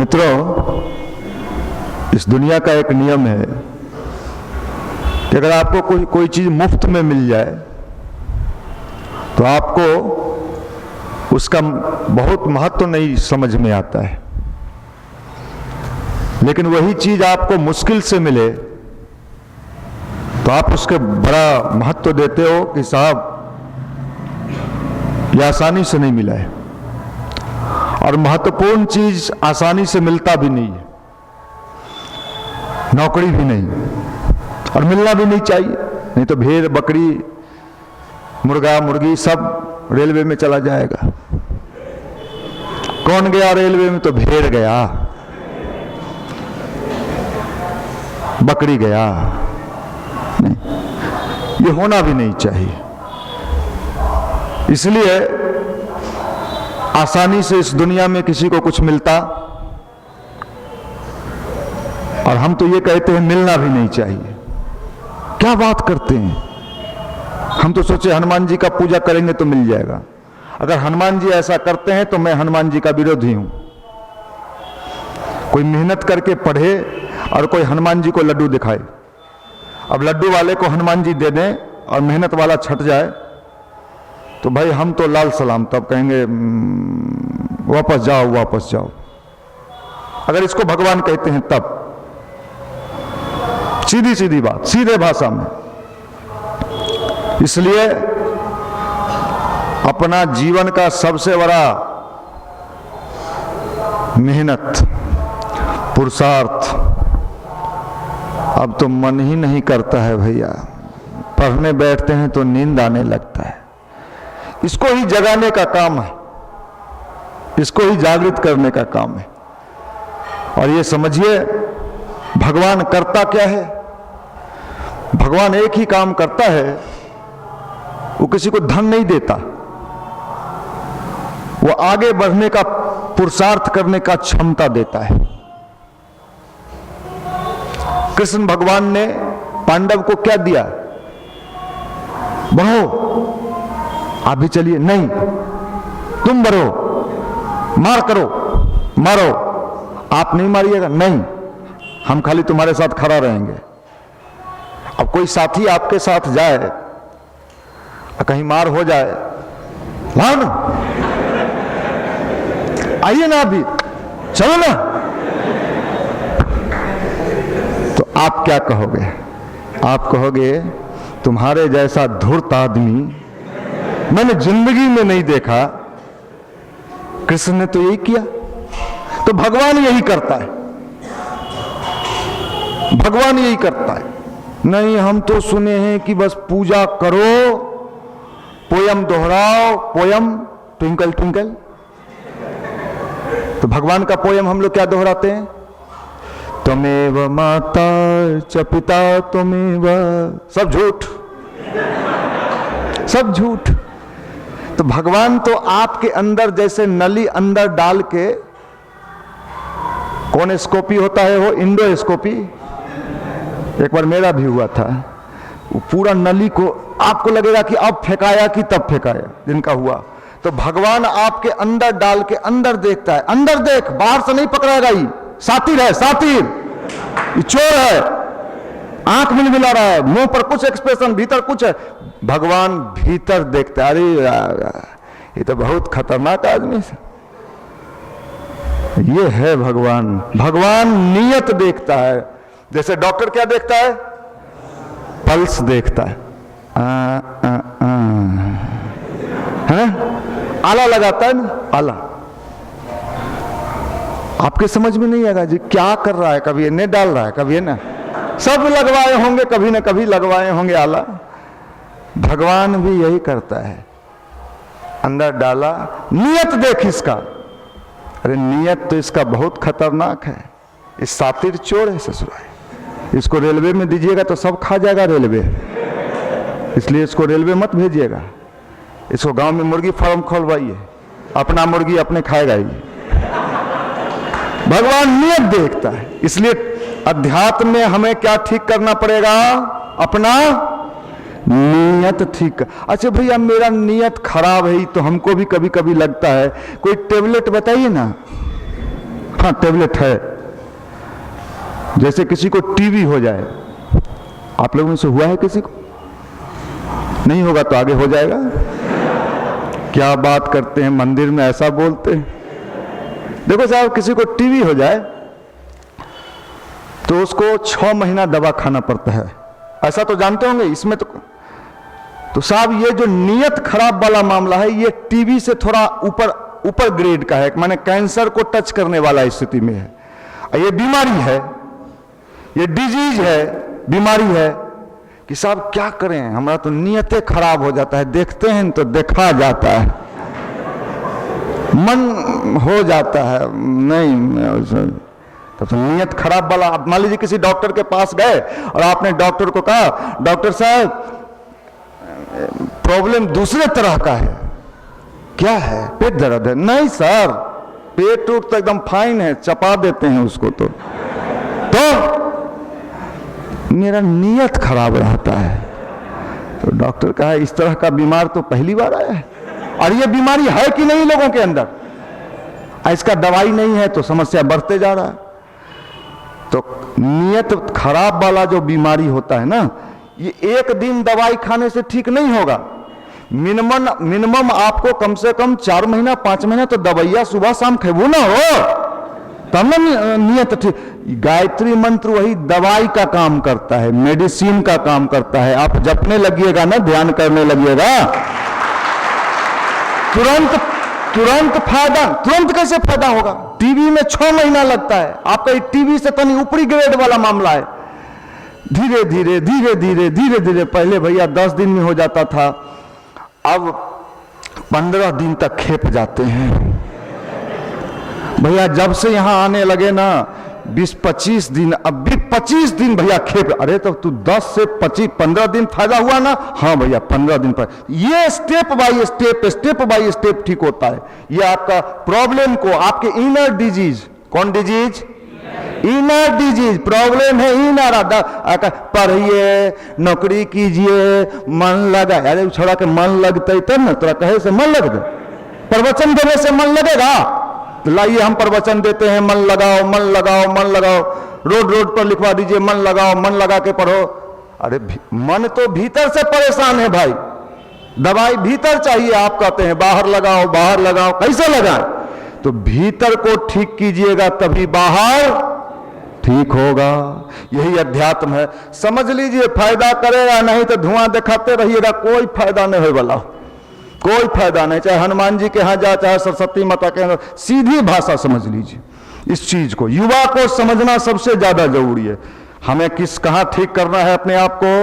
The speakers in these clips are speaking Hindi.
मित्रों, इस दुनिया का एक नियम है कि अगर आपको कोई चीज मुफ्त में मिल जाए तो आपको उसका बहुत महत्व नहीं समझ में आता है, लेकिन वही चीज आपको मुश्किल से मिले तो आप उसके बड़ा महत्व देते हो कि साहब यह आसानी से नहीं मिला है। और महत्वपूर्ण चीज आसानी से मिलता भी नहीं है, नौकरी भी नहीं, और मिलना भी नहीं चाहिए। नहीं तो भेड़ बकरी मुर्गा मुर्गी सब रेलवे में चला जाएगा। कौन गया रेलवे में? तो भेड़ गया, बकरी गया। नहीं, ये होना भी नहीं चाहिए। इसलिए आसानी से इस दुनिया में किसी को कुछ मिलता, और हम तो ये कहते हैं मिलना भी नहीं चाहिए। क्या बात करते हैं? हम तो सोचे हनुमान जी का पूजा करेंगे तो मिल जाएगा। अगर हनुमान जी ऐसा करते हैं तो मैं हनुमान जी का विरोधी हूं। कोई मेहनत करके पढ़े और कोई हनुमान जी को लड्डू दिखाए, अब लड्डू वाले को हनुमान जी दे दें और मेहनत वाला छट जाए तो भाई हम तो लाल सलाम, तब कहेंगे वापस जाओ वापस जाओ। अगर इसको भगवान कहते हैं तब सीधी सीधी बात, सीधे भाषा में। इसलिए अपना जीवन का सबसे बड़ा मेहनत पुरुषार्थ अब तो मन ही नहीं करता है भैया। पढ़ने बैठते हैं तो नींद आने लगता है। इसको ही जगाने का काम है, इसको ही जागृत करने का काम है। और ये समझिए भगवान करता क्या है? भगवान एक ही काम करता है, वो किसी को धन नहीं देता, वो आगे बढ़ने का पुरुषार्थ करने का क्षमता देता है। कृष्ण भगवान ने पांडव को क्या दिया? बढ़ो, आप भी चलिए। नहीं, तुम बढ़ो, मार करो, मारो। आप नहीं मारिएगा? नहीं, हम खाली तुम्हारे साथ खड़ा रहेंगे। अब कोई साथी आपके साथ जाए और कहीं मार हो जाए, लाओ ना, आइए ना, अभी चलो ना, तो आप क्या कहोगे? आप कहोगे तुम्हारे जैसा धूर्त आदमी मैंने जिंदगी में नहीं देखा। कृष्ण ने तो यही किया, तो भगवान यही करता है, भगवान यही करता है। नहीं, हम तो सुने हैं कि बस पूजा करो, पोयम दोहराओ, पोयम ट्विंकल ट्विंकल। तो भगवान का पोयम हम लोग क्या दोहराते हैं? त्वमेव माता च पिता त्वमेव। सब झूठ, सब झूठ। तो भगवान तो आपके अंदर जैसे नली अंदर डाल के, कोनोस्कोपी होता है वो, इंडोस्कोपी, एक बार मेरा भी हुआ था, वो पूरा नली को आपको लगेगा कि अब फेंकाया कि तब फेंकाया, जिनका हुआ। तो भगवान आपके अंदर डाल के अंदर देखता है। अंदर देख, बाहर से नहीं पकड़ाएगा। ये सातिर है, सातिर, ये चोर है, आंख में मिला रहा है, मुंह पर कुछ एक्सप्रेशन, भीतर कुछ है। भगवान भीतर देखता है। अरे ये तो बहुत खतरनाक आदमी है। ये है भगवान। भगवान नियत देखता है। जैसे डॉक्टर क्या देखता है? पल्स देखता है, है? आला लगाता है ना, आला। आपके समझ में नहीं आएगा जी क्या कर रहा है, कभी इन्हें डाल रहा है, कभी ना, सब लगवाए होंगे, कभी ना कभी लगवाए होंगे आला। भगवान भी यही करता है, अंदर डाला, नियत देख इसका। अरे नियत तो इसका बहुत खतरनाक है। इस सातिर चोर है ससुराल। इसको रेलवे में दीजिएगा तो सब खा जाएगा रेलवे, इसलिए इसको रेलवे मत भेजिएगा। इसको गांव में मुर्गी फार्म खोलवाइए, अपना मुर्गी अपने खाएगा ही। भगवान नियत देखता है। इसलिए अध्यात्म में हमें क्या ठीक करना पड़ेगा? अपना नियत ठीक। अच्छा भैया मेरा नियत खराब है, तो हमको भी कभी कभी लगता है, कोई टेबलेट बताइए ना, हाँ टेबलेट है। जैसे किसी को टीबी हो जाए, आप लोगों में से हुआ है किसी को? नहीं होगा तो आगे हो जाएगा। क्या बात करते हैं, मंदिर में ऐसा बोलते हैं। देखो साहब, किसी को टीबी हो जाए तो उसको 6 महीना दवा खाना पड़ता है, ऐसा तो जानते होंगे। इसमें तो साहब ये जो नीयत खराब वाला मामला है, ये टीबी से थोड़ा ऊपर ग्रेड का है, माने कैंसर को टच करने वाला स्थिति में है। ये बीमारी है, ये डिजीज है, बीमारी है कि साहब क्या करें, हमारा तो नीयतें खराब हो जाता है, देखते हैं तो देखा जाता है, मन हो जाता है नहीं, तब तो नीयत खराब वाला। आप मान लीजिए किसी डॉक्टर के पास गए और आपने डॉक्टर को कहा, डॉक्टर साहब प्रॉब्लम दूसरे तरह का है। क्या है? पेट दर्द है। नहीं सर, पेट टूट तो एकदम फाइन है, चपा देते हैं उसको। तो मेरा नीयत खराब रहता है। तो डॉक्टर कहा इस तरह का बीमार तो पहली बार आया है, और ये बीमारी है कि नहीं लोगों के अंदर, इसका दवाई नहीं है तो समस्या बढ़ते जा रहा है। तो नीयत खराब वाला जो बीमारी होता है ना, ये एक दिन दवाई खाने से ठीक नहीं होगा। मिनिमम आपको कम से कम 4 महीना 5 महीना तो दवाइया सुबह शाम खेबू ना हो, तब ना नियत ठीक। गायत्री मंत्र वही दवाई का काम करता है, मेडिसिन का काम करता है। आप जपने लगिएगा ना, ध्यान करने लगिएगा, तुरंत फायदा। तुरंत कैसे फायदा होगा? टीबी में 6 महीना लगता है। आपका टीबी से तनी ऊपरी ग्रेड वाला मामला है। धीरे धीरे पहले भैया 10 दिन में हो जाता था, अब 15 दिन तक खेप जाते हैं भैया। जब से यहां आने लगे ना 20-25 दिन, अब भी 25 दिन भैया खेप। अरे तो तू 10 से 15 दिन फायदा हुआ ना? हाँ भैया 15 दिन पर। ये स्टेप बाय स्टेप ठीक होता है। ये आपका प्रॉब्लम को, आपके इनर डिजीज, कौन डिजीज? इनर डिजीज प्रॉब्लम है, इनर। पढ़िए, नौकरी कीजिए, मन लगा। अरे छोड़ा के मन लगते तब ना, तोरा कहे से मन लग जाए, प्रवचन देने से मन लगेगा? तो लाइए हम प्रवचन देते हैं, मन लगाओ मन लगाओ मन लगाओ। रोड पर लिखवा दीजिए मन लगाओ, मन लगा के पढ़ो। अरे मन तो भीतर से परेशान है भाई, दवाई भीतर चाहिए। आप कहते हैं बाहर लगाओ बाहर लगाओ, कैसे लगाएं? तो भीतर को ठीक कीजिएगा तभी बाहर ठीक होगा। यही अध्यात्म है, समझ लीजिए। फायदा करेगा नहीं तो धुआं दिखाते रहिएगा, कोई फायदा नहीं होने वाला, कोई फायदा नहीं। चाहे हनुमान जी के यहाँ जाए, चाहे सरस्वती माता के यहाँ, सीधी भाषा समझ लीजिए इस चीज को। युवा को समझना सबसे ज्यादा जरूरी है। हमें कहाँ ठीक करना है अपने आप को,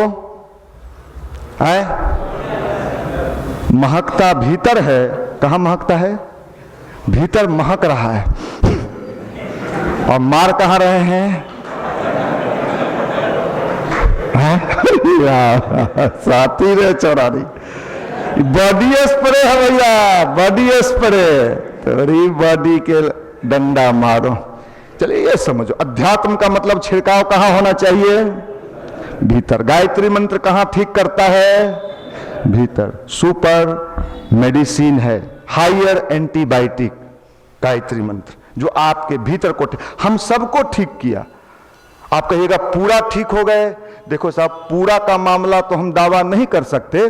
है? महकता भीतर है। कहाँ महकता है? भीतर महक रहा है, और मार कहाँ रहे हैं? साथी रे चौरानी, बॉडी स्प्रे है भैया, बॉडी स्प्रे। तेरी बॉडी के डंडा मारो। चलिए ये समझो, अध्यात्म का मतलब छिड़काव कहाँ होना चाहिए? भीतर। गायत्री मंत्र कहाँ ठीक करता है? भीतर। सुपर मेडिसिन है, हायर एंटीबायोटिक गायत्री मंत्र, जो आपके भीतर को हम सबको ठीक किया। आप कहिएगा पूरा ठीक हो गए। देखो साहब, पूरा का मामला तो हम दावा नहीं कर सकते,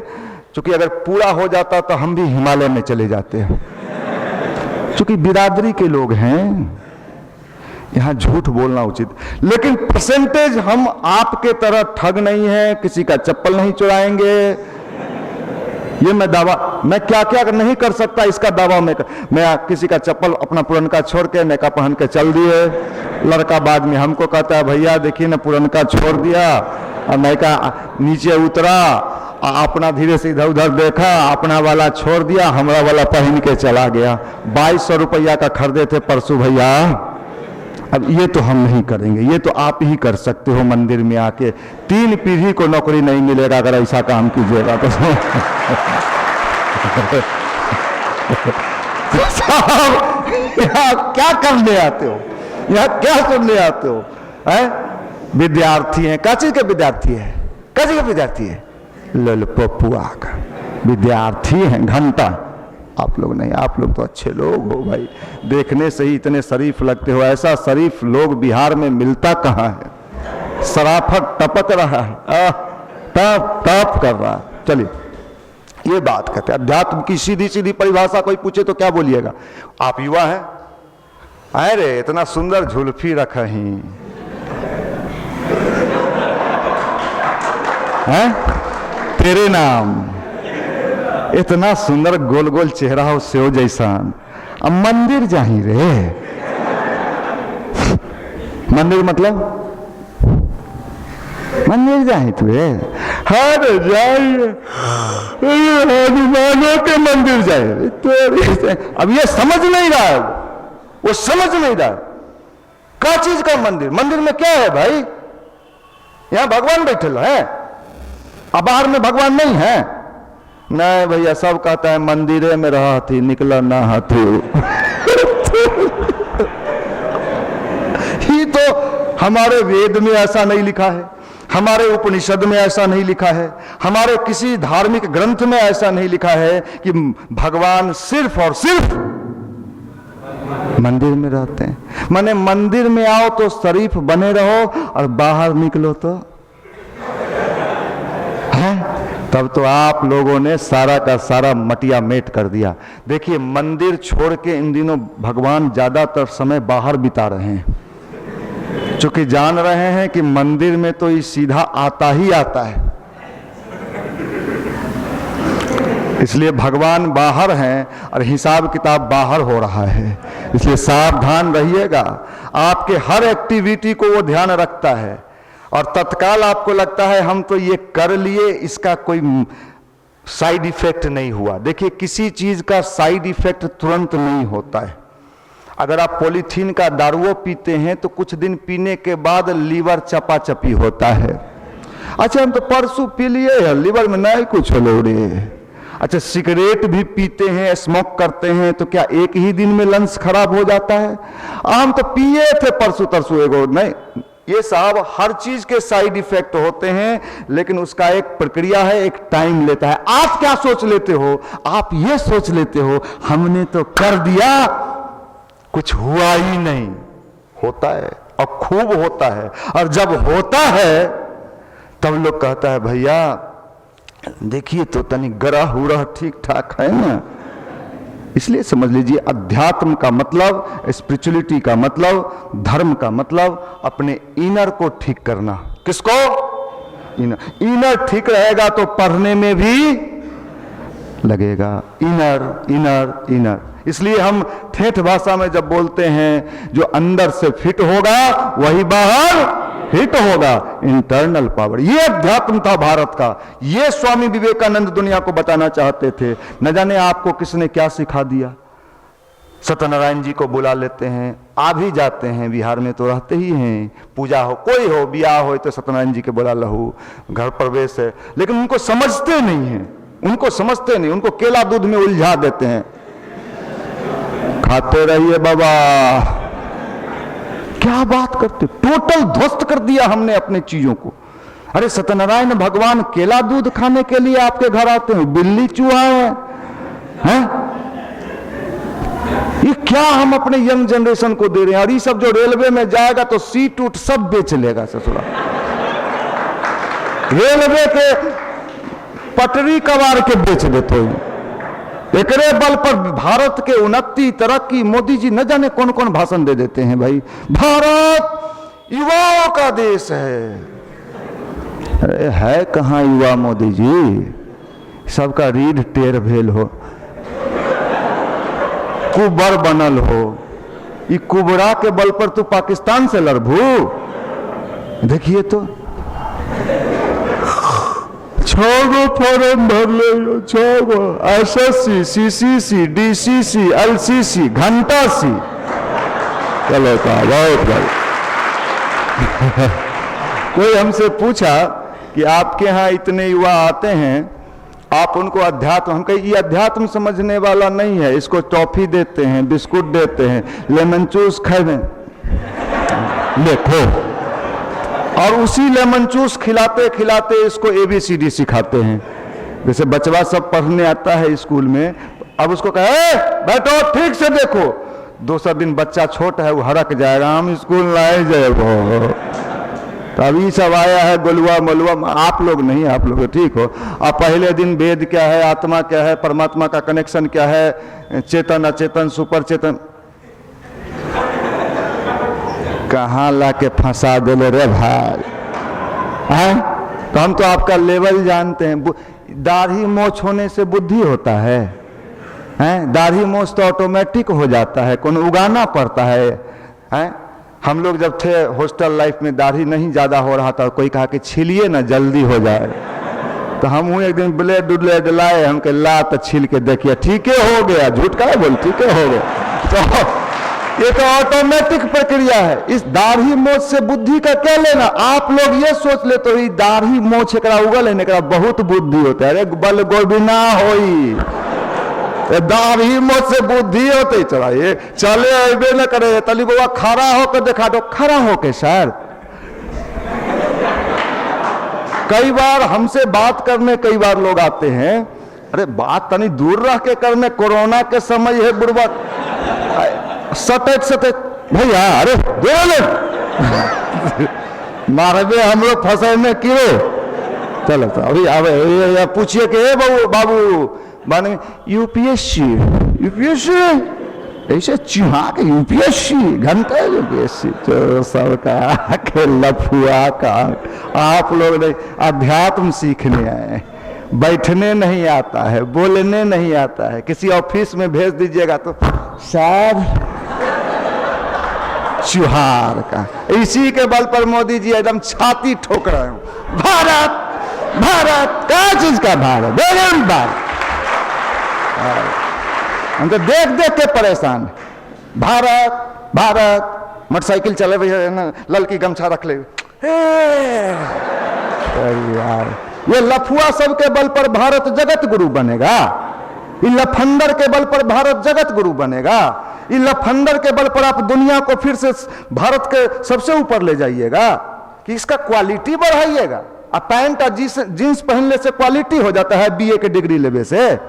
क्योंकि अगर पूरा हो जाता तो हम भी हिमालय में चले जाते हैं। क्योंकि बिरादरी के लोग हैं, यहां झूठ बोलना उचित। लेकिन परसेंटेज हम आपके तरह ठग नहीं है, किसी का चप्पल नहीं चुराएंगे। ये मैं दावा, मैं क्या क्या नहीं कर सकता इसका दावा मैं किसी का चप्पल अपना पुरनका छोड़ के नैका पहन के चल दिए। लड़का बाद में हमको कहता है भैया देखिए ना, पुरनका छोड़ दिया और नैका नीचे उतरा, अपना धीरे से इधर उधर देखा, अपना वाला छोड़ दिया, हमारा वाला पहन के चला गया। 2200 रुपया का खरीदे थे परसों भैया। अब ये तो हम नहीं करेंगे, ये तो आप ही कर सकते हो मंदिर में आके। 3 पीढ़ी को नौकरी नहीं मिलेगा अगर ऐसा काम कीजिएगा तो। यहाँ क्या करने आते हो? यहाँ क्या सुनने आते हो? विद्यार्थी हैं, क्या चीज के विद्यार्थी है? क्या चीज के विद्यार्थी है? ललपपुआ का विद्यार्थी हैं। घंटा आप लोग नहीं, आप लोग तो अच्छे लोग हो भाई, देखने से ही इतने शरीफ लगते हो। ऐसा शरीफ लोग बिहार में मिलता कहाँ है। सराफत टपक रहा है, टप टप कर रहा है। चलिए ये बात कहते हैं अध्यात्म की सीधी सीधी परिभाषा। कोई पूछे तो क्या बोलिएगा? आप युवा हैं, अरे इतना सुंदर झुल्फी रखा ही है तेरे नाम, इतना सुंदर गोल गोल चेहरा हो सेव जैसा। अब मंदिर जाही रे, मंदिर मतलब मंदिर जाही तुझे, हर जाइए हनुमानों के मंदिर जाए तो। अब ये समझ नहीं रहा है, वो समझ नहीं रहा क्या चीज का मंदिर। मंदिर में क्या है भाई? यहां भगवान बैठे है, अब बाहर में भगवान नहीं है। नहीं भैया, सब कहता है मंदिरे में रहा थी निकला ना हाथू। ही तो हमारे वेद में ऐसा नहीं लिखा है, हमारे उपनिषद में ऐसा नहीं लिखा है, हमारे किसी धार्मिक ग्रंथ में ऐसा नहीं लिखा है कि भगवान सिर्फ और सिर्फ मंदिर में रहते हैं। माने मंदिर में आओ तो शरीफ बने रहो और बाहर निकलो तो है, तब तो आप लोगों ने सारा का सारा मटिया मेट कर दिया। देखिए मंदिर छोड़ के इन दिनों भगवान ज्यादातर समय बाहर बिता रहे हैं, क्योंकि जान रहे हैं कि मंदिर में तो ये सीधा आता ही आता है। इसलिए भगवान बाहर हैं और हिसाब किताब बाहर हो रहा है। इसलिए सावधान रहिएगा। आपके हर एक्टिविटी को वो ध्यान रखता है और तत्काल आपको लगता है हम तो ये कर लिए, इसका कोई साइड इफेक्ट नहीं हुआ। देखिए किसी चीज का साइड इफेक्ट तुरंत नहीं होता है। अगर आप पॉलीथीन का दारुओ पीते हैं तो कुछ दिन पीने के बाद लीवर चपाचपी होता है। अच्छा हम तो परसों पी लिए, लीवर में नहीं कुछ हो रे। अच्छा सिगरेट भी पीते हैं, स्मोक करते हैं, तो क्या एक ही दिन में लंग्स खराब हो जाता है? हम तो पिए थे परसों तरसों एगो। नहीं, ये साहब हर चीज के साइड इफेक्ट होते हैं, लेकिन उसका एक प्रक्रिया है, एक टाइम लेता है। आप क्या सोच लेते हो? आप ये सोच लेते हो हमने तो कर दिया, कुछ हुआ ही नहीं। होता है और खूब होता है, और जब होता है तब लोग कहता है भैया देखिए तो तनी गरा हुआ ठीक ठाक है ना। इसलिए समझ लीजिए अध्यात्म का मतलब, स्पिरिचुअलिटी का मतलब, धर्म का मतलब अपने इनर को ठीक करना। किसको? इनर ठीक रहेगा तो पढ़ने में भी लगेगा। Inner inner inner. इसलिए हम ठेठ भाषा में जब बोलते हैं जो अंदर से फिट होगा वही बाहर हिट होगा। इंटरनल पावर, ये अध्यात्म था भारत का। ये स्वामी विवेकानंद दुनिया को बताना चाहते थे। न जाने आपको किसने क्या सिखा दिया। सत्यनारायण जी को बुला लेते हैं, आ भी जाते हैं, बिहार में तो रहते ही हैं। पूजा हो, कोई हो, ब्याह हो तो सत्यनारायण जी के बुला लहू, घर प्रवेश है, लेकिन उनको समझते नहीं है। उनको समझते नहीं, उनको केला दूध में उलझा देते हैं। खाते रहिए बाबा, क्या बात करते, टोटल ध्वस्त कर दिया हमने अपने चीजों को। अरे सत्यनारायण भगवान केला दूध खाने के लिए आपके घर आते हैं, बिल्ली चूहा है? ये क्या हम अपने यंग जनरेशन को दे रहे हैं? और ये सब जो रेलवे में जाएगा तो सीट उठ सब बेच लेगा ससुरा। रेलवे के पटरी कबार के बेच देते हैं। एकरे बल पर भारत के उन्नति तरक्की, मोदी जी न जाने कौन कौन भाषण दे देते हैं। भाई भारत युवाओं का देश है। अरे है कहाँ युवा मोदी जी? सबका रीढ़ टेढ़ भेल हो, कुबर बनल हो। ये कुबरा के बल पर तू पाकिस्तान से लड़भू। देखिए तो 6 गो फॉर्म भर ले, 6 गो SSC, CCC, DCC, LCC, घंटा सी। चलो का बहुत भाई। कोई हमसे पूछा कि आपके यहाँ इतने युवा आते हैं, आप उनको अध्यात्म, हम कहे ये अध्यात्म समझने वाला नहीं है, इसको टॉफी देते हैं, बिस्कुट देते हैं, लेमन जूस खाए देखो, और उसी लेमन जूस खिलाते खिलाते इसको ABCD सिखाते हैं। जैसे बचवा सब पढ़ने आता है स्कूल में, अब उसको कहे बैठो ठीक से देखो, दूसरा दिन बच्चा छोटा है वो हरक जाएगा, हम स्कूल लाए जाए वो। तो अभी सब आया है गोलुआ मलुआ, आप लोग नहीं, आप लोग ठीक हो। अब पहले दिन वेद क्या है, आत्मा क्या है, परमात्मा का कनेक्शन क्या है, चेतन अचेतन सुपर चेतन, कहाँ ला के फंसा दिले रे भाई हैं? तो हम तो आपका लेवल जानते हैं। दाढ़ी मोछ होने से बुद्धि होता है हैं? दाढ़ी मोछ तो ऑटोमेटिक हो जाता है, कौन उगाना पड़ता है हैं? हम लोग जब थे हॉस्टल लाइफ में दाढ़ी नहीं ज़्यादा हो रहा था, कोई कहा कि छीलिए ना जल्दी हो जाए, तो हम एक दिन ब्लेड लाए, हम के ला तो छील के देखिए ठीक हो गया, झूठ का बोल ठीक हो गया। तो ये तो ऑटोमेटिक प्रक्रिया है। इस दाढ़ी मोछ से बुद्धि का क्या लेना? आप लोग ये सोच ले तो दाढ़ी मोछ एकरा उगल है, एकरा बहुत बुद्धि होता है। अरे बल गोबिना होई, दाढ़ी मोछ से बुद्धि होते चला, ये चले अबे न करे, तली बाबा खड़ा होकर देखा दो, खड़ा होके सर। कई बार हमसे बात करने कई बार लोग आते हैं, अरे बात तनी दूर रह के करने, कोरोना के समय है बुढ़वा सटेट भैया, अरे बोले मारे हम लोग फंसे में क्यों? चलो तो अभी अब पूछिए कि बाबू माने यूपीएससी ऐसे चिहा के यूपीएससी घंटे यूपीएससी, तो सबका के लफुआ का। आप लोग नहीं अध्यात्म सीखने आए, बैठने नहीं आता है, बोलने नहीं आता है। किसी ऑफिस में भेज दीजिएगा तो सर चुहार का। इसी के बल पर मोदी जी एकदम छाती ठोक रहे हो, भारत भारत क्या चीज का भारत, बेगम भारत। हम तो देख देख के परेशान, भारत भारत। मोटरसाइकिल चले भैया ना, ललकी गमछा रख ले, यार ये लफुआ सब के बल पर भारत जगत गुरु बनेगा, ये लफंदर के बल पर भारत जगत गुरु बनेगा, ये लफंदर के बल पर आप दुनिया को फिर से भारत के सबसे ऊपर ले जाइएगा कि इसका क्वालिटी बढ़ाइएगा। अब पैंट और जींस पहनने से क्वालिटी हो जाता है बीए के डिग्री लेवे से,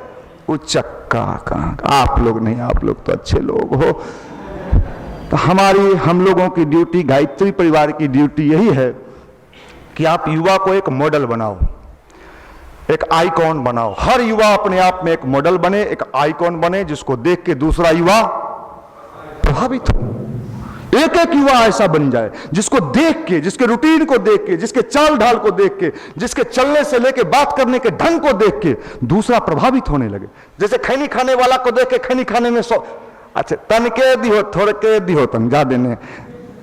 उच्चक्का कहाँ। आप लोग नहीं, आप लोग तो अच्छे लोग हो। तो हम लोगों की ड्यूटी, गायत्री परिवार की ड्यूटी यही है कि आप युवा को एक मॉडल बनाओ, एक आइकॉन बनाओ। हर युवा अपने आप में एक मॉडल बने, एक आइकॉन बने, जिसको देख के दूसरा युवा प्रभावित हो। एक एक युवा ऐसा बन जाए जिसको देख के, जिसके रूटीन को देख के, जिसके चाल ढाल को देख के, जिसके चलने से लेके बात करने के ढंग को देख के दूसरा प्रभावित होने लगे। जैसे खैनी खाने वाला को देख के खैनी खाने में अच्छा तन के दिहो, थोड़े के दिहो, तन जा देने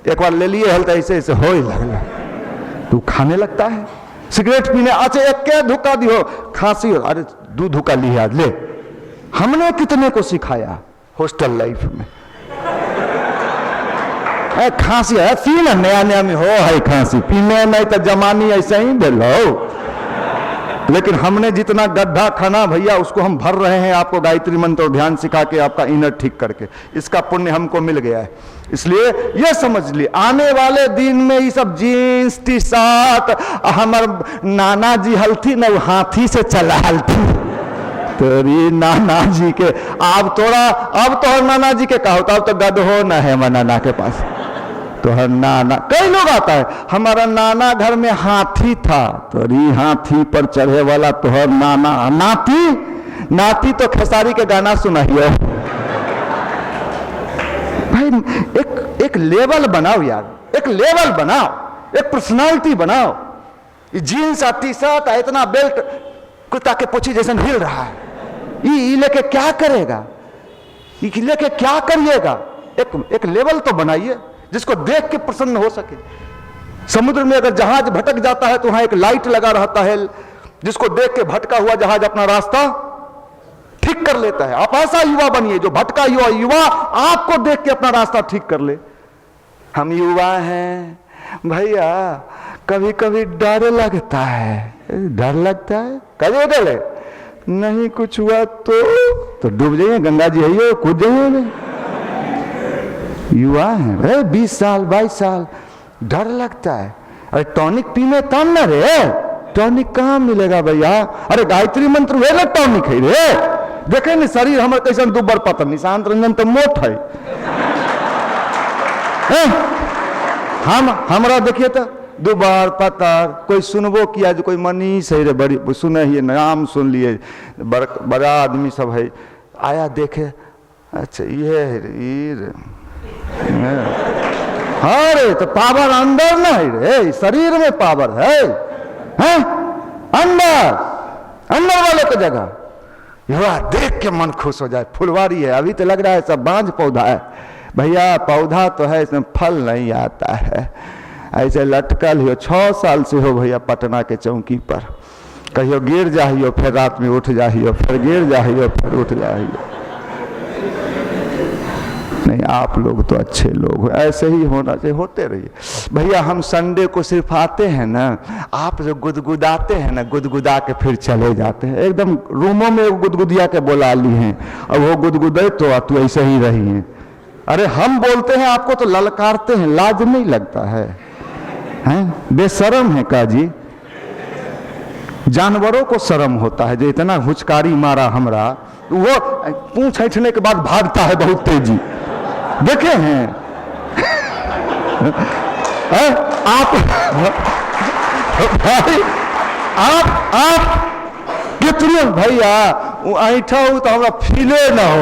एक बार ले लिए हल्का ऐसे ऐसे हो ही लगला, तू खाने लगता है। सिगरेट पीने अच्छा एक के धुका दियो, खांसी हो, अरे 2 धुका लिया ले। हमने कितने को सिखाया हॉस्टल लाइफ में, खांसी है सी ना, नया नया में हो है खांसी, पीने नहीं तो जमानी ऐसे ही दे लो। लेकिन हमने जितना गड्ढा खाना भैया उसको हम भर रहे हैं, आपको गायत्री मंत्र और ध्यान सिखा के, आपका इनर ठीक करके, इसका पुण्य हमको मिल गया है। इसलिए ये समझ लिए आने वाले दिन में ये सब जीन्स टी शर्ट, हमार नाना जी हल्थी न हाथी से चला हल्थी, तेरी नाना जी के अब तो नाना जी के कहो, तो गड्ढो न है हमारा नाना के पास, तो हर नाना। कई लोग आता है हमारा नाना घर में हाथी था, तोरी हाथी पर चढ़े वाला तोहर नाना। नाती तो खेसारी के गाना सुनाइए भाई। एक लेवल बनाओ यार, एक लेवल बनाओ, एक पर्सनालिटी बनाओ। ये जीन्स और टी शर्ट इतना बेल्ट कुत्ता के पोछी जैसे हिल रहा है, ये लेके क्या करेगा, ये लेके क्या करिएगा? एक लेवल तो बनाइए जिसको देख के प्रसन्न हो सके। समुद्र में अगर जहाज भटक जाता है तो वहां एक लाइट लगा रहता है, जिसको देख के भटका हुआ जहाज अपना रास्ता ठीक कर लेता है। आप ऐसा युवा बनिए जो भटका युवा आपको देख के अपना रास्ता ठीक कर ले। हम युवा हैं भैया, कभी कभी डर लगता है, डर लगता है, कभी डरे नहीं कुछ हुआ तो डूब जाइए, गंगा जी है कूद जाइए। युवा है 20 साल 22 साल, डर लगता है। अरे टॉनिक पीने तब ना रे, टॉनिक कहाँ मिलेगा भैया? अरे गायत्री मंत्र वे टॉनिक है रे, देखे नहीं शरीर हमारे कैसे दुबर पतन, निशांत रंजन तो मोट है, हमरा देखिए तो दुबार पतार। कोई सुनबो किया जो कोई मनीष है रे, बड़ी सुने ही नाम सुन लिए, बड़ा आदमी सब है, आया देखे, अच्छा ये है, हाँ रे तो पावर अंदर ना है रे, शरीर में पावर है, हैं? अंदर वाले की जगह युवा देख के मन खुश हो जाए। फुलवारी है, अभी तो लग रहा है सब बांझ पौधा है, भैया पौधा तो है, इसमें फल नहीं आता है। ऐसे लटकल हो 6 साल से हो भैया पटना के चौकी पर, कहियो गिर जाइयो फिर रात में उठ जाइयो, फिर गिर जाइयो फिर उठ जाइयो। नहीं आप लोग तो अच्छे लोग हो, ऐसे ही होना चाहिए, होते रहिए भैया। हम संडे को सिर्फ आते हैं ना, आप जो गुदगुदाते हैं ना, गुदगुदा के फिर चले जाते हैं, एकदम रूमों में गुदगुदिया के बुला ली हैं, और वो गुदगुदे तो तू ऐसे ही रही है। अरे हम बोलते हैं आपको तो ललकारते हैं, लाज नहीं लगता है, हैं? बेशरम है का जी। जानवरों को शर्म होता है, जो इतना हुचकारी मारा हमरा, वो पूंछ ऐंठने के बाद भागता है बहुत तेजी, देखे हैं आप भाई, आप कितने भैया ऐठा हो तो हमरा फीले ना हो।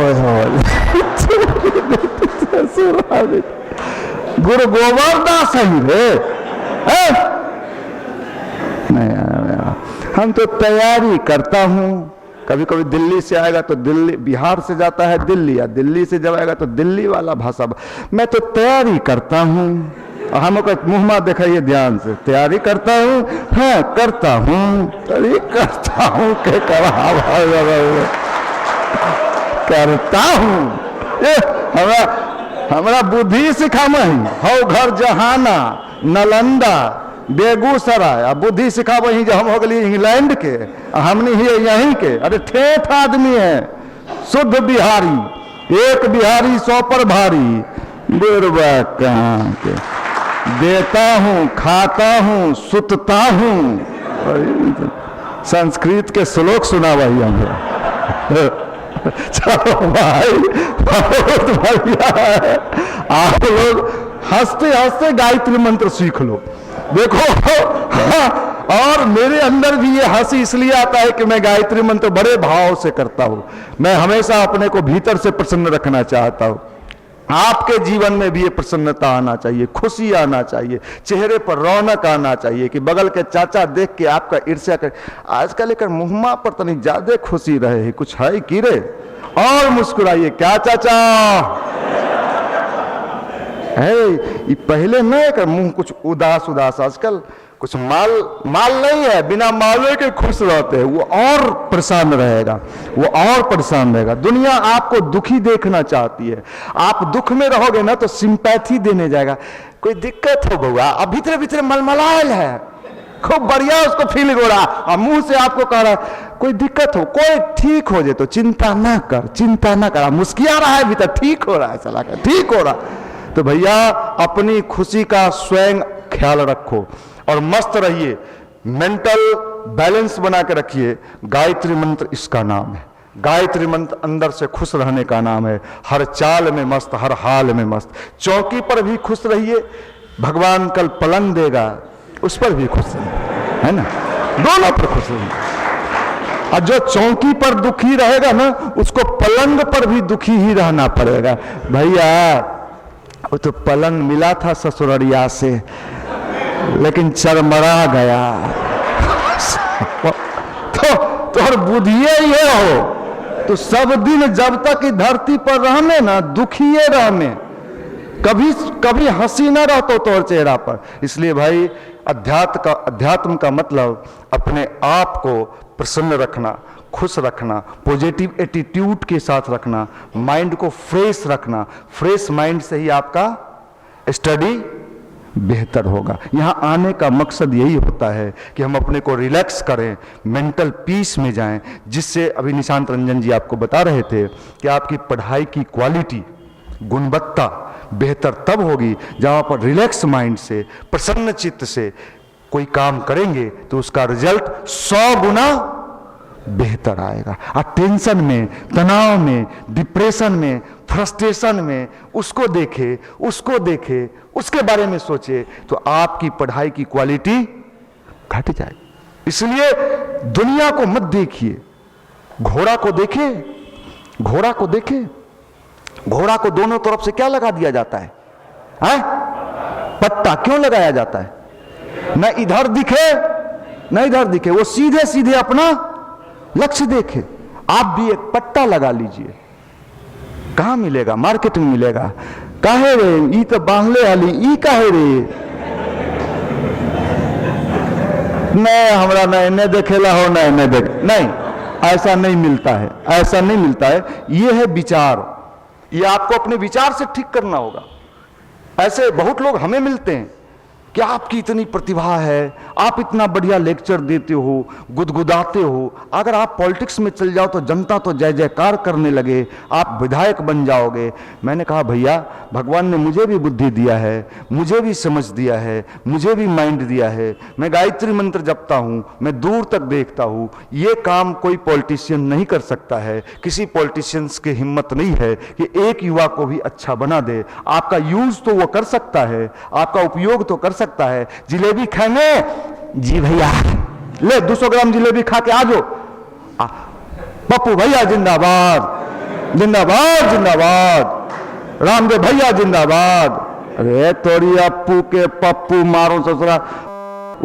गुरु गोवर्धन सही रे, नहीं हम तो तैयारी करता हूँ, कभी कभी दिल्ली से आएगा तो दिल्ली, बिहार से जाता है दिल्ली, या दिल्ली से जब आएगा तो दिल्ली वाला भाषा, मैं तो तैयारी करता हूँ। हमको मुँह में दिखाइए ध्यान से, तैयारी करता हूँ, हाँ करता हूँ, तैयारी करता हूँ के करता हूँ। हमरा बुद्धि सिखाम ही हो, घर जहाना नालंदा बेगूसराय, अब बुद्धि सिखाब ही, जो हम हो गए इंग्लैंड के, हमने ही यहीं के। अरे ठेठ आदमी है, शुद्ध बिहारी, एक बिहारी 100 पर भारी, बुरबा कहाँ के। देता हूँ, खाता हूँ, सुतता हूँ, संस्कृत के श्लोक सुना वही हमें। चलो भाई बहुत बढ़िया है, आप लोग हंसते हंसते गायत्री मंत्र सीख लो। देखो हाँ, और मेरे अंदर भी ये हंसी इसलिए आता है कि मैं गायत्री मंत्र बड़े भाव से करता हूं। मैं हमेशा अपने को भीतर से प्रसन्न रखना चाहता हूं। आपके जीवन में भी ये प्रसन्नता आना चाहिए, खुशी आना चाहिए, चेहरे पर रौनक आना चाहिए, कि बगल के चाचा देख के आपका ईर्ष्या कर। आजकल एक मुहम्मा पर तनिक ज्यादा खुशी रहे, कुछ है कि रे, और मुस्कुराइए। क्या चाचा है, ये पहले न एक मुंह कुछ उदास उदास, आजकल कुछ माल नहीं है, बिना माले के खुश रहते हैं, वो और परेशान रहेगा, वो और परेशान रहेगा। दुनिया आपको दुखी देखना चाहती है, आप दुख में रहोगे ना तो सिंपैथी देने जाएगा। कोई दिक्कत हो बउआ, अब भीतर भीतर मलमलायल है, खूब बढ़िया उसको फील हो रहा, और मुंह से आपको कह रहा है कोई दिक्कत हो, कोई ठीक हो जाए तो चिंता ना कर, चिंता ना कर, मुस्किया रहा है भीतर, ठीक हो रहा है, चला कर ठीक हो रहा। तो भैया अपनी खुशी का स्वयं ख्याल रखो और मस्त रहिए, मेंटल बैलेंस बना के रखिए। गायत्री मंत्र इसका नाम है, गायत्री मंत्र अंदर से खुश रहने का नाम है। हर चाल में मस्त, हर हाल में मस्त। चौकी पर भी खुश रहिए, भगवान कल पलंग देगा उस पर भी खुश रहिए, है ना, दोनों पर खुश रहिए। और जो चौकी पर दुखी रहेगा ना, उसको पलंग पर भी दुखी ही रहना पड़ेगा। भैया वो तो पलंग मिला था ससुररिया से, लेकिन चरमरा गया। तो बुद्धिए ये हो तो सब दिन जब तक इस धरती पर रहने ना, दुखिए रहने, कभी हंसी ना रहतो तोर चेहरा पर। इसलिए भाई अध्यात्म का मतलब अपने आप को प्रसन्न रखना, खुश रखना, पॉजिटिव एटीट्यूड के साथ रखना, माइंड को फ्रेश रखना। फ्रेश माइंड से ही आपका स्टडी बेहतर होगा। यहाँ आने का मकसद यही होता है कि हम अपने को रिलैक्स करें, मेंटल पीस में जाएं, जिससे अभी निशांत रंजन जी आपको बता रहे थे कि आपकी पढ़ाई की क्वालिटी, गुणवत्ता बेहतर तब होगी जहाँ पर रिलैक्स माइंड से, प्रसन्न चित्त से कोई काम करेंगे तो उसका रिजल्ट 100 गुना बेहतर आएगा। और टेंशन में, तनाव में, डिप्रेशन में, फ्रस्ट्रेशन में उसको देखे, उसके बारे में सोचे, तो आपकी पढ़ाई की क्वालिटी घट जाए। इसलिए दुनिया को मत देखिए, घोड़ा को देखे, घोड़ा को देखे। घोड़ा को दोनों तरफ से क्या लगा दिया जाता है? पट्टा क्यों लगाया जाता है? न इधर दिखे न इधर दिखे, वो सीधे सीधे अपना लक्ष्य देखे। आप भी एक पट्टा लगा लीजिए। कहां मिलेगा? मार्केट में मिलेगा। काहे रे ई तो बांधले हाली, ई काहे रे? नहीं हमरा नहीं देखेला हो, नहीं देख, नहीं, ऐसा नहीं मिलता है, ऐसा नहीं मिलता है। ये है विचार, ये आपको अपने विचार से ठीक करना होगा। ऐसे बहुत लोग हमें मिलते हैं कि आपकी इतनी प्रतिभा है, आप इतना बढ़िया लेक्चर देते हो, गुदगुदाते हो। अगर आप पॉलिटिक्स में चल जाओ तो जनता तो जय जयकार करने लगे, आप विधायक बन जाओगे। मैंने कहा भैया, भगवान ने मुझे भी बुद्धि दिया है, मुझे भी समझ दिया है, मुझे भी माइंड दिया है। मैं गायत्री मंत्र जपता हूँ, मैं दूर तक देखता हूँ। ये काम कोई पॉलिटिशियन नहीं कर सकता है। किसी पॉलिटिशियंस की हिम्मत नहीं है कि एक युवा को भी अच्छा बना दे। आपका यूज तो वो कर सकता है, आपका उपयोग तो कर सकता है। जिलेबी खाएंगे? जी भैया, ले 200 ग्राम जिलेबी खा के आ जाओ। पप्पू भैया जिंदाबाद, जिंदाबाद जिंदाबाद, रामदेव भैया जिंदाबाद। अरे तोरी अप्पू के पप्पू मारो ससुरा,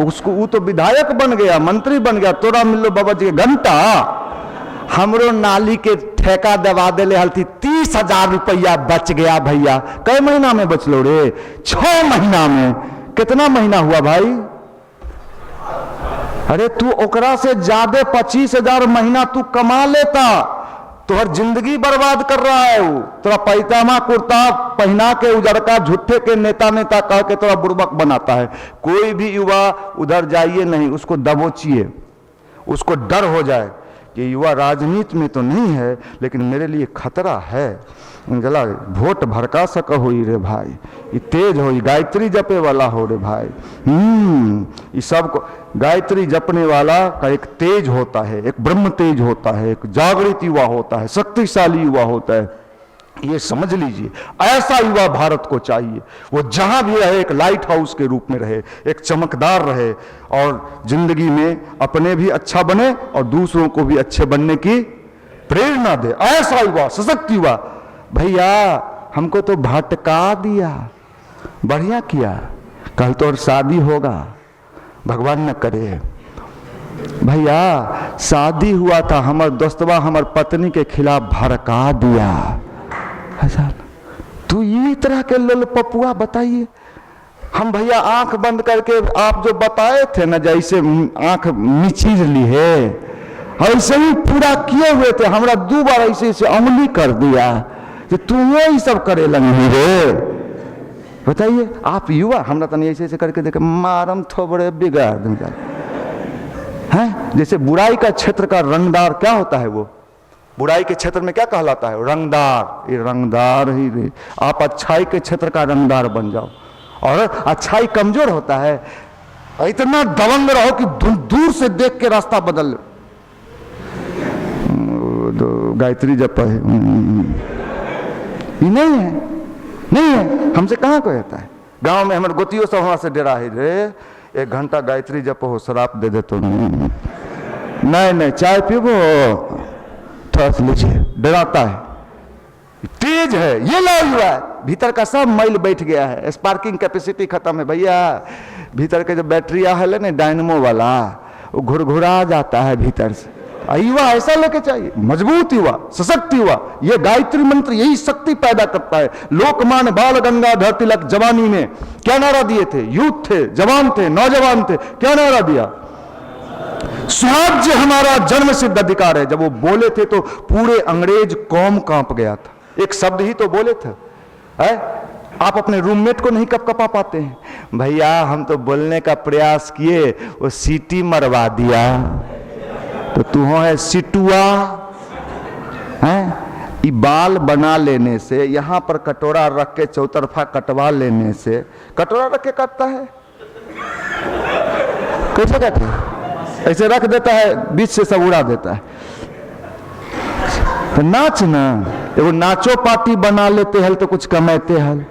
उसको वो तो विधायक बन गया, मंत्री बन गया, तोरा मिलो बाबा जी के घंटा। हमरो नाली के ठेका दबा देले हल्थी, 30,000 रुपया बच गया भैया। कई महीना में बचलो रे? 6 महीना में। कितना महीना हुआ भाई? अरे तू ओकरा से ज्यादा 25,000 महीना तू कमा लेता। तोहर जिंदगी बर्बाद कर रहा है वो। तोरा पैजामा कुर्ता पहना के उजड़का झूठे के नेता नेता कह के तोरा बुर्बक बनाता है। कोई भी युवा उधर जाइए नहीं, उसको दबोचिए, उसको डर हो जाए कि युवा राजनीति में तो नहीं है लेकिन मेरे लिए खतरा है। जला वोट भड़का सक हो रे भाई, ये तेज हो, गायत्री जपे वाला हो रे भाई। ये सब को गायत्री जपने वाला का एक तेज होता है, एक ब्रह्म तेज होता है, एक जागृत युवा होता है, शक्तिशाली युवा होता है। ये समझ लीजिए, ऐसा युवा भारत को चाहिए। वो जहां भी रहे एक लाइट हाउस के रूप में रहे, एक चमकदार रहे और जिंदगी में अपने भी अच्छा बने और दूसरों को भी अच्छे बनने की प्रेरणा दे। ऐसा युवा, सशक्त युवा। भैया हमको तो भटका दिया, बढ़िया किया, कल तो और शादी होगा, भगवान न करे। भैया शादी हुआ था, हमार दोस्तवा हमार पत्नी के खिलाफ भड़का दिया। तू ये तरह के लल पपुआ बताइए। हम भैया आंख बंद करके आप जो बताए थे ना, जैसे आंख मिचीर ली है, ऐसे ही पूरा किए हुए थे। हमरा 2 बार ऐसे ऐसे अंगुली कर दिया कि तू ये सब करे लंगी रे। बताइए आप युवा, हमरा तनी ऐसे ऐसे करके देखे मारम थोबड़े बिगाड़ देंगे हैं। जैसे बुराई का क्षेत्र का रंगदार क्या होता है? वो बुराई के क्षेत्र में क्या कहलाता है? रंगदार। ये रंगदार ही रे। आप अच्छाई के क्षेत्र का रंगदार बन जाओ। और अच्छाई कमजोर होता है, इतना दबंग रहो कि दूर से देख के रास्ता बदल। गायत्री जप है, ये नहीं है, नहीं है। हमसे कहाँ को कहता है? गांव में हमारे गोतियों सब वहां से डरा है रे, 1 घंटा गायत्री जप हो, शराब दे दे तो नहीं नहीं, चाय पीबो थोड़ा सा लीजिए, डराता है। तेज है, ये ला हुआ है, भीतर का सब मैल बैठ गया है, स्पार्किंग कैपेसिटी खत्म है भैया। भीतर के जो बैटरिया है ना डायनमो वाला, वो घुरघुरा जाता है भीतर से। युवा ऐसा लेके चाहिए, मजबूत युवा, सशक्त युवा। ये गायत्री मंत्र यही शक्ति पैदा करता है। लोकमान्य बाल गंगाधर तिलक जवानी में क्या नारा दिए थे? यूथ थे, जवान थे, नौजवान थे, क्या नारा दिया? स्वराज्य हमारा जन्म सिद्ध अधिकार है। जब वो बोले थे तो पूरे अंग्रेज कौम कांप गया था। एक शब्द ही तो बोले थे। आप अपने रूममेट को नहीं कपकपा पाते हैं? भैया हम तो बोलने का प्रयास किए, वो सीटी मरवा दिया। तो तू है सिटुआ है। बाल बना लेने से, यहां पर कटोरा रख के चौतरफा कटवा लेने से, कटोरा रख के काटता है कैसे कहते हैं? ऐसे रख देता है, बीच से सब उड़ा देता है। तो नाच ना, एगो नाचो पार्टी बना लेते हल तो कुछ कमाते हल।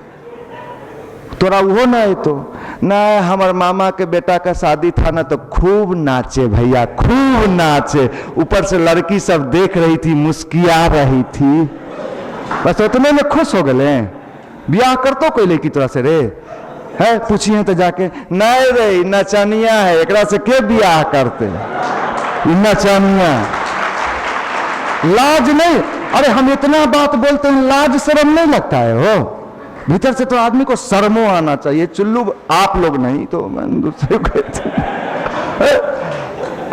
तोरा वो ना है तो ना, हमारे मामा के बेटा का शादी था ना तो खूब नाचे भैया, खूब नाचे। ऊपर से लड़की सब देख रही थी, मुस्किया रही थी, बस उतने में खुश हो गए। ब्याह कर तो कोई लेकी तोरा से रे है, पूछिए तो जाके, नहीं रे नचनिया है, एकरा से के ब्याह करते, नचनिया। लाज नहीं, अरे हम इतना बात बोलते हैं, लाज शर्म नहीं लगता है हो? भीतर से तो आदमी को शर्मो आना चाहिए। चुल्लू आप लोग नहीं तो मैं दूसरे को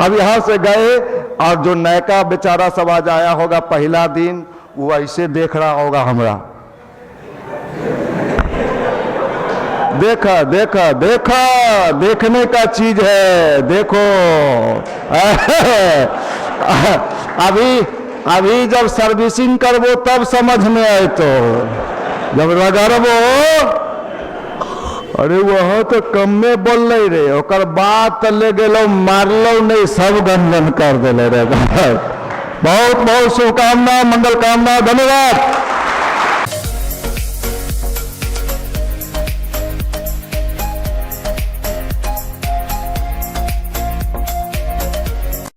अब यहां से गए और जो नयका बेचारा सब आज आया होगा पहला दिन, वो ऐसे देख रहा होगा हमरा, देखा देखा देखा, देखने का चीज है, देखो। अभी जब सर्विसिंग करबो तब समझ में आए, तो जब रगड़बो, अरे वह तो कम में बोल रही रे, ओकर बात ले गेलो, मारलो नहीं, सब गंजन कर दिले रे। बहुत बहुत शुभकामना, मंगल कामना, धन्यवाद।